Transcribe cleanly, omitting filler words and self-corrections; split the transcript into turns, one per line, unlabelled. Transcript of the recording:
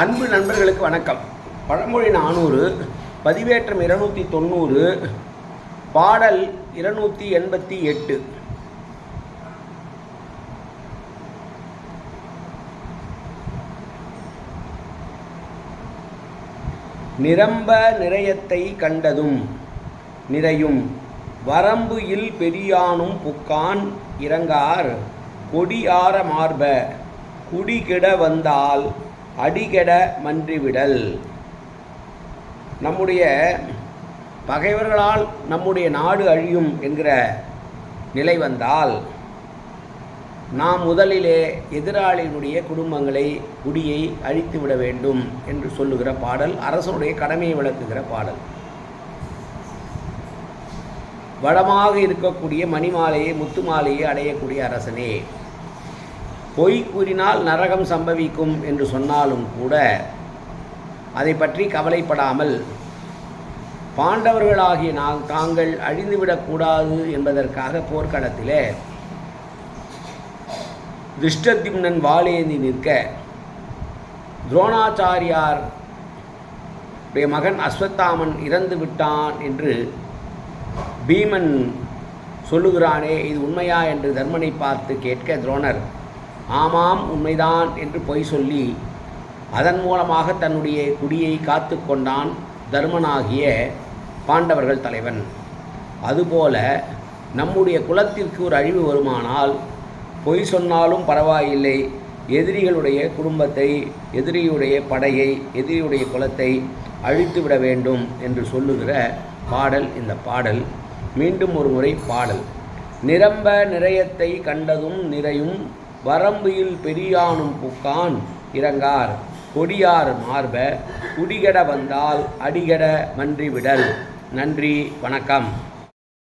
அன்பு நண்பர்களுக்கு வணக்கம். பழமொழி 400, பதிவேற்றம் 290, பாடல் 288. நிரம்ப நிறையத்தை கண்டதும் நிறையும் வரம்பு இல் பெரியானும் புக்கான் இறங்கார் கொடியார மார்ப குடிகெட வந்தால் அடிகெட மன்றிவிடல். நம்முடைய பகைவர்களால் நம்முடைய நாடு அழியும் என்கிற நிலை வந்தால் நாம் முதலிலே எதிராளியினுடைய குடும்பங்களை குடியை அழித்து விட வேண்டும் என்று சொல்லுகிற பாடல், அரசனுடைய கடமையை விளக்குகிற பாடல். வளமாக இருக்கக்கூடிய மணிமாலையை முத்துமாலையை அடையக்கூடிய அரசனே, பொய் கூறினால் நரகம் சம்பவிக்கும் என்று சொன்னாலும் கூட அதை பற்றி கவலைப்படாமல் பாண்டவர்களாகிய தாங்கள் அழிந்துவிடக்கூடாது என்பதற்காக போர்க்களத்திலே திருஷ்டத்யும்னன் வாளேந்தி நிற்க துரோணாச்சாரியார் மகன் அஸ்வத்தாமன் இறந்து விட்டான் என்று பீமன் சொல்லுகிறானே, இது உண்மையா என்று தர்மனை பார்த்து கேட்க துரோணர் ஆமாம் உண்மைதான் என்று பொய் சொல்லி அதன் மூலமாக தன்னுடைய குடியை காத்து கொண்டான் தர்மனாகிய பாண்டவர்கள் தலைவன். அதுபோல நம்முடைய குலத்திற்கு ஒரு அழிவு வருமானால் பொய் சொன்னாலும் பரவாயில்லை, எதிரிகளுடைய குடும்பத்தை, எதிரியுடைய படையை, எதிரியுடைய குலத்தை அழித்து விட வேண்டும் என்று சொல்லுகிற பாடல் இந்த பாடல். மீண்டும் ஒரு முறை பாடல். நிரம்ப நிறையத்தை கண்டதும் நிறையும் வரம்பில் பெரியானும் புக்கான் இறங்கார் கொடியார் மார்ப குடிகெட வந்தால் அடிகெட மன்றிவிடல். நன்றி, வணக்கம்.